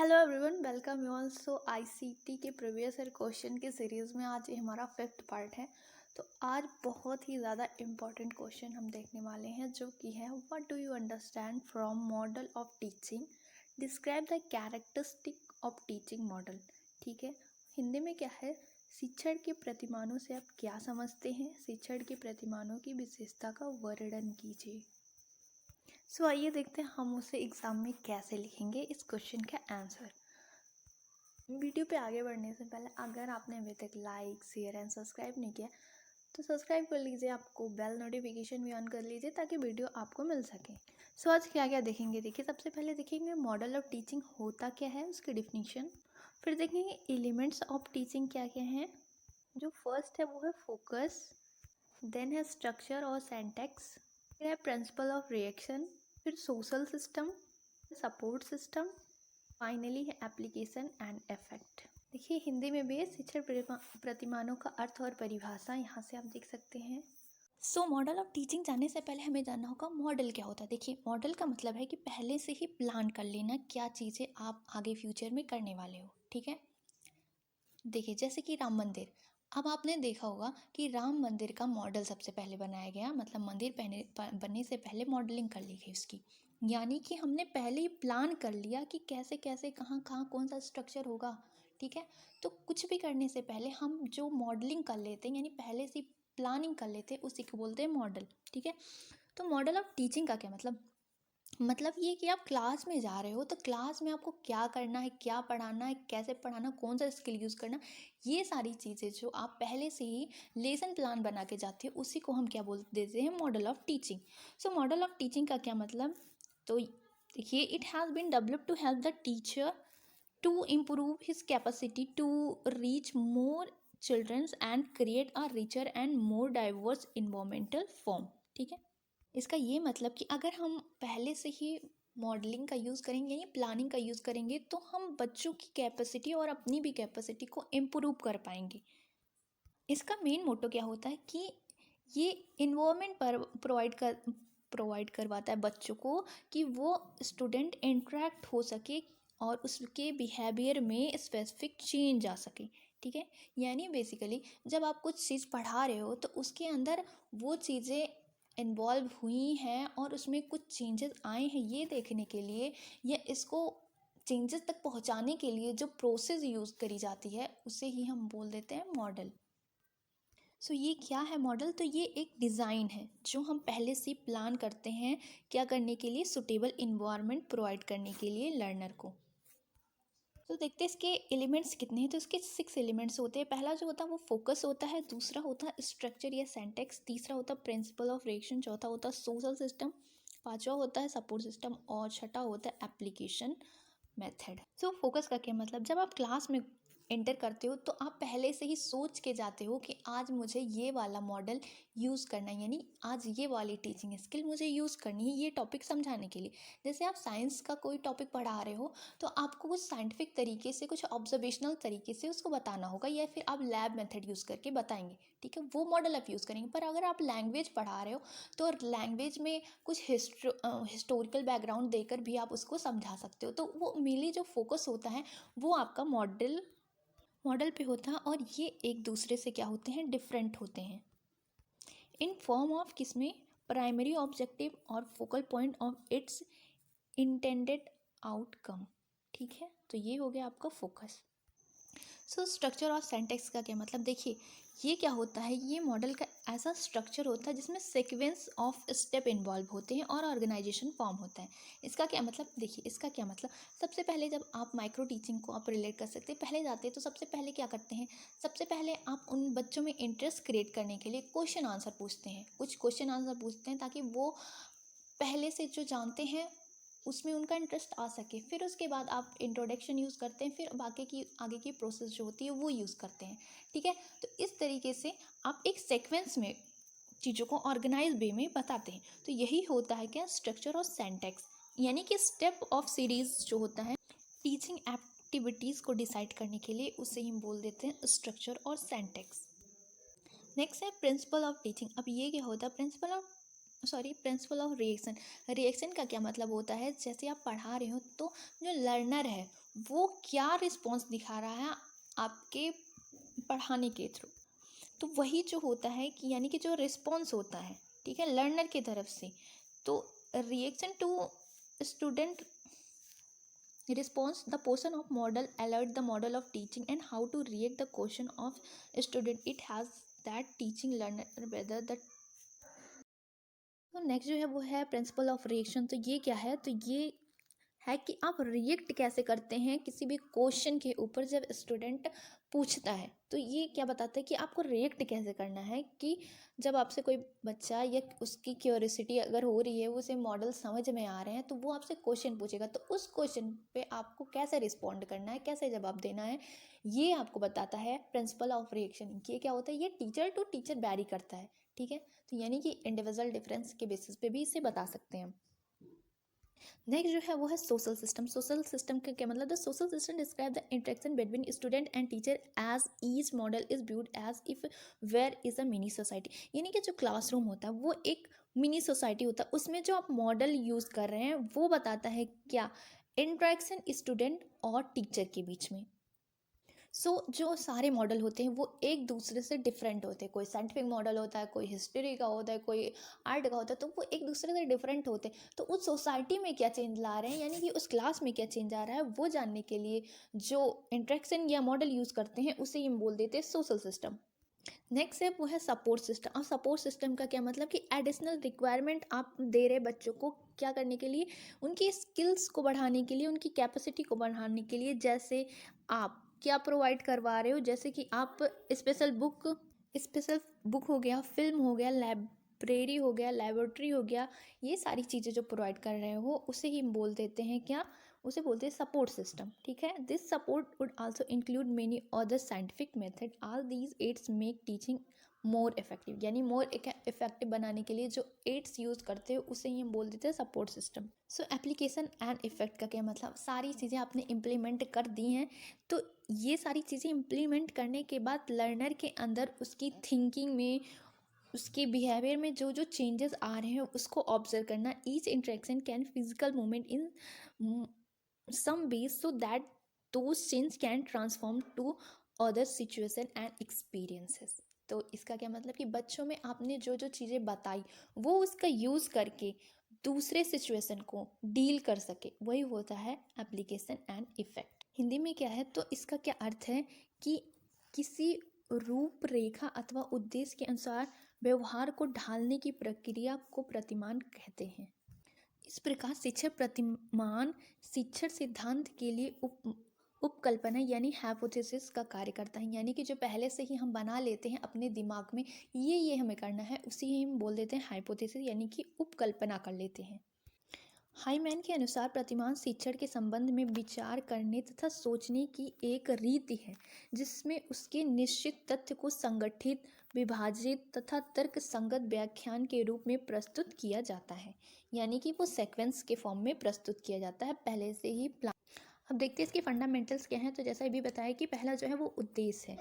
Hello everyone, welcome you all. So ICT के previous year question की series में आज ये हमारा 5th पार्ट है। तो आज बहुत ही ज़्यादा इम्पॉर्टेंट क्वेश्चन हम देखने वाले हैं, जो कि है what do you understand from model of teaching, describe the characteristic of teaching model. ठीक है, हिंदी में क्या है, शिक्षण के प्रतिमानों से आप क्या समझते हैं, शिक्षण के प्रतिमानों की विशेषता का वर्णन कीजिए। सो आइए देखते हैं हम उसे एग्ज़ाम में कैसे लिखेंगे इस क्वेश्चन का आंसर। वीडियो पे आगे बढ़ने से पहले अगर आपने अभी तक लाइक शेयर एंड सब्सक्राइब नहीं किया तो सब्सक्राइब कर लीजिए, आपको बेल नोटिफिकेशन भी ऑन कर लीजिए ताकि वीडियो आपको मिल सके। सो आज क्या क्या देखेंगे, देखिए सबसे पहले देखेंगे मॉडल ऑफ टीचिंग होता क्या है, उसकी डिफिनीशन। फिर देखेंगे एलिमेंट्स ऑफ टीचिंग क्या क्या हैं। जो फर्स्ट है वो है फोकस, देन है स्ट्रक्चर और सेंटेक्स, फिर है प्रिंसिपल ऑफ रिएक्शन, फिर social system, support system, finally है एप्लीकेशन एंड इफेक्ट। देखिए हिंदी में भी है शिक्षण प्रतिमानों का अर्थ और परिभाषा, यहाँ से आप देख सकते हैं। सो मॉडल ऑफ टीचिंग जानने से पहले हमें जानना होगा मॉडल क्या होता है। देखिए मॉडल का मतलब है कि पहले से ही प्लान कर लेना क्या चीज़ें आप आगे फ्यूचर में करने वाले हो। ठीक है, देखिए जैसे कि राम मंदिर, अब आपने देखा होगा कि राम मंदिर का मॉडल सबसे पहले बनाया गया, मतलब मंदिर बनने से पहले मॉडलिंग कर ली गई उसकी। यानी कि हमने पहले ही प्लान कर लिया कि कैसे कैसे कहाँ कहाँ कौन सा स्ट्रक्चर होगा। ठीक है, तो कुछ भी करने से पहले हम जो मॉडलिंग कर लेते हैं, यानी पहले से प्लानिंग कर लेते हैं, उसी को बोलते हैं मॉडल। ठीक है, तो मॉडल ऑफ टीचिंग का क्या मतलब ये कि आप क्लास में जा रहे हो तो क्लास में आपको क्या करना है, क्या पढ़ाना है, कैसे पढ़ाना, कौन सा स्किल यूज़ करना, ये सारी चीज़ें जो आप पहले से ही लेसन प्लान बना के जाते हो, उसी को हम क्या बोल देते हैं, model of teaching. So model of teaching का क्या मतलब, तो देखिए it has been developed to help the teacher to improve his capacity to reach more childrens and create a richer and more diverse environmental form. ठीक है, इसका ये मतलब कि अगर हम पहले से ही मॉडलिंग का यूज़ करेंगे यानी प्लानिंग का यूज़ करेंगे तो हम बच्चों की कैपेसिटी और अपनी भी कैपेसिटी को इम्प्रूव कर पाएंगे। इसका मेन मोटो क्या होता है कि ये इन्वायरमेंट पर प्रोवाइड करवाता है बच्चों को कि वो स्टूडेंट इंटरेक्ट हो सके और उसके बिहेवियर में स्पेसिफिक चेंज आ सके। ठीक है, यानी बेसिकली जब आप कुछ चीज़ पढ़ा रहे हो तो उसके अंदर वो चीज़ें इन्वॉल्व हुई हैं और उसमें कुछ चेंजेस आए हैं, ये देखने के लिए या इसको चेंजेस तक पहुंचाने के लिए जो प्रोसेस यूज़ करी जाती है उसे ही हम बोल देते हैं मॉडल। सो ये क्या है मॉडल, तो ये एक डिज़ाइन है जो हम पहले से प्लान करते हैं क्या करने के लिए, सुटेबल इन्वायरमेंट प्रोवाइड करने के लिए लर्नर को। तो देखते हैं इसके एलिमेंट्स कितने हैं, तो इसके 6 एलिमेंट्स होते हैं। पहला जो होता है वो फोकस होता है, दूसरा होता है स्ट्रक्चर या सेंटेक्स, तीसरा होता है प्रिंसिपल ऑफ रिएक्शन, चौथा होता है सोशल सिस्टम, पांचवा होता है सपोर्ट सिस्टम और छठा होता है एप्लीकेशन मेथड। सो फोकस का क्या मतलब, जब आप क्लास में एंटर करते हो तो आप पहले से ही सोच के जाते हो कि आज मुझे ये वाला मॉडल यूज़ करना है, यानी आज ये वाली टीचिंग स्किल मुझे यूज़ करनी है ये टॉपिक समझाने के लिए। जैसे आप साइंस का कोई टॉपिक पढ़ा रहे हो तो आपको कुछ साइंटिफिक तरीके से, कुछ ऑब्जर्वेशनल तरीके से उसको बताना होगा, या फिर आप लैब मेथड यूज़ करके बताएंगे। ठीक है, वो मॉडल आप यूज़ करेंगे। पर अगर आप लैंग्वेज पढ़ा रहे हो तो लैंग्वेज में कुछ हिस्टोरिकल बैकग्राउंड देकर भी आप उसको समझा सकते हो। तो वो मेनली जो फोकस होता है वो आपका मॉडल पे होता है, और ये एक दूसरे से क्या होते हैं, डिफरेंट होते हैं इन फॉर्म ऑफ किसमें, प्राइमरी ऑब्जेक्टिव और focal point of its intended outcome. ठीक है, तो ये हो गया आपका फोकस। सो स्ट्रक्चर और सेंटेक्स का क्या मतलब, देखिए ये क्या होता है, ये मॉडल का ऐसा स्ट्रक्चर होता है जिसमें सीक्वेंस ऑफ स्टेप इन्वॉल्व होते हैं और ऑर्गेनाइजेशन फॉर्म होता है। इसका क्या मतलब, देखिए इसका क्या मतलब, सबसे पहले जब आप माइक्रो टीचिंग को आप रिलेट कर सकते हैं, पहले जाते हैं तो सबसे पहले क्या करते हैं, सबसे पहले आप उन बच्चों में इंटरेस्ट क्रिएट करने के लिए क्वेश्चन आंसर पूछते हैं, कुछ क्वेश्चन आंसर पूछते हैं ताकि वो पहले से जो जानते हैं उसमें उनका इंटरेस्ट आ सके। फिर उसके बाद आप इंट्रोडक्शन यूज़ करते हैं, फिर बाकी की आगे की प्रोसेस जो होती है वो यूज़ करते हैं। ठीक है, तो इस तरीके से आप एक सीक्वेंस में चीज़ों को ऑर्गेनाइज वे में बताते हैं। तो यही होता है क्या, स्ट्रक्चर और सेंटेक्स, यानी कि स्टेप ऑफ सीरीज जो होता है टीचिंग एक्टिविटीज़ को डिसाइड करने के लिए, उसे हम बोल देते हैं स्ट्रक्चर और सेंटेक्स। नेक्स्ट है प्रिंसिपल ऑफ टीचिंग। अब ये क्या होता है, प्रिंसिपल ऑफ रिएक्शन। रिएक्शन का क्या मतलब होता है, जैसे आप पढ़ा रहे हो तो जो लर्नर है वो क्या रिस्पॉन्स दिखा रहा है आपके पढ़ाने के थ्रू। तो वही जो होता है कि यानी कि जो रिस्पॉन्स होता है, ठीक है, लर्नर की तरफ से, तो reaction to student response the portion of model alert the model of teaching and how to react the question of student it has that teaching learner whether the। तो नेक्स्ट जो है वो है प्रिंसिपल ऑफ रिएक्शन। तो ये क्या है, तो ये है कि आप रिएक्ट कैसे करते हैं किसी भी क्वेश्चन के ऊपर जब स्टूडेंट पूछता है। तो ये क्या बताता है कि आपको रिएक्ट कैसे करना है कि जब आपसे कोई बच्चा या उसकी क्यूरियोसिटी अगर हो रही है, उसे मॉडल समझ में आ रहे हैं, तो वो आपसे क्वेश्चन पूछेगा, तो उस क्वेश्चन पे आपको कैसे रिस्पॉन्ड करना है, कैसे जवाब देना है, ये आपको बताता है प्रिंसिपल ऑफ रिएक्शन। ये क्या होता है, ये टीचर टू टीचर वैरी करता है, ठीक है। तो यानी कि इंडिविजुअल डिफरेंस के बेसिस पे भी इसे बता सकते हैं। नेक्स्ट जो है वो है सोशल सिस्टम। सोशल सिस्टम का क्या मतलब, the social system describe the interaction between student and teacher as each model is viewed as if where is a mini society. यानी कि जो क्लासरूम होता है वो एक मिनी सोसाइटी होता है, उसमें जो आप मॉडल यूज़ कर रहे हैं वो बताता है क्या, इंटरेक्शन स्टूडेंट और टीचर के बीच में। जो सारे मॉडल होते हैं वो एक दूसरे से डिफरेंट होते हैं। कोई साइंटिफिक मॉडल होता है, कोई हिस्ट्री का होता है, कोई आर्ट का होता है, तो वो एक दूसरे से डिफरेंट होते हैं। तो उस सोसाइटी में क्या चेंज ला रहे हैं, यानी कि उस क्लास में क्या चेंज आ रहा है, वो जानने के लिए जो इंट्रैक्शन या मॉडल यूज़ करते हैं उसे हम बोल देते हैं सोशल सिस्टम। नेक्स्ट है वो है सपोर्ट सिस्टम। और सपोर्ट सिस्टम का क्या मतलब कि एडिशनल रिक्वायरमेंट आप दे रहे बच्चों को क्या करने के लिए, उनकी स्किल्स को बढ़ाने के लिए, उनकी कैपेसिटी को बढ़ाने के लिए। जैसे आप क्या प्रोवाइड करवा रहे हो, जैसे कि आप स्पेशल बुक हो गया, फिल्म हो गया, लाइब्रेरी हो गया, लेबोरेटरी हो गया, ये सारी चीज़ें जो प्रोवाइड कर रहे हो उसे ही हम बोल देते हैं क्या, उसे बोलते हैं सपोर्ट सिस्टम, ठीक है। This support would also include many other scientific method, all these aids make teaching more effective. यानी मोर इफेक्टिव बनाने के लिए जो एड्स यूज़ करते हो उसे ही हम बोल देते हैं support system. So application and effect का क्या मतलब, सारी चीज़ें आपने इम्प्लीमेंट कर दी हैं, तो ये सारी चीज़ें इम्प्लीमेंट करने के बाद लर्नर के अंदर उसकी थिंकिंग में, उसके बिहेवियर में जो जो चेंजेस आ रहे हैं उसको ऑब्जर्व करना। Each interaction can physical movement in some ways so that those change can transform to other situation and experiences। तो इसका क्या मतलब कि बच्चों में आपने जो जो चीज़ें बताई वो उसका यूज़ करके दूसरे सिचुएशन को डील कर सके, वही होता है एप्लीकेशन एंड इफेक्ट। हिंदी में क्या है, तो इसका क्या अर्थ है कि किसी रूपरेखा अथवा उद्देश्य के अनुसार व्यवहार को ढालने की प्रक्रिया को प्रतिमान कहते हैं। इस प्रकार शिक्षण प्रतिमान शिक्षण सिद्धांत के लिए उपकल्पना यानी हाइपोथेसिस का कार्य करता है। यानी कि जो पहले से ही हम बना लेते हैं अपने दिमाग में, ये हमें करना है, उसी ही हम बोल देते हैं हाइपोथेसिस, यानी कि उपकल्पना कर लेते हैं। हाईमैन के अनुसार प्रतिमान शिक्षण के संबंध में विचार करने तथा सोचने की एक रीति है जिसमें उसके निश्चित तथ्य को संगठित, विभाजित तथा तर्क संगत व्याख्यान के रूप में प्रस्तुत किया जाता है। यानी कि वो सेक्वेंस के फॉर्म में प्रस्तुत किया जाता है, पहले से ही प्लान। अब देखते हैं इसके फंडामेंटल्स क्या हैं। तो जैसा अभी बताया कि पहला जो है वो उद्देश्य है।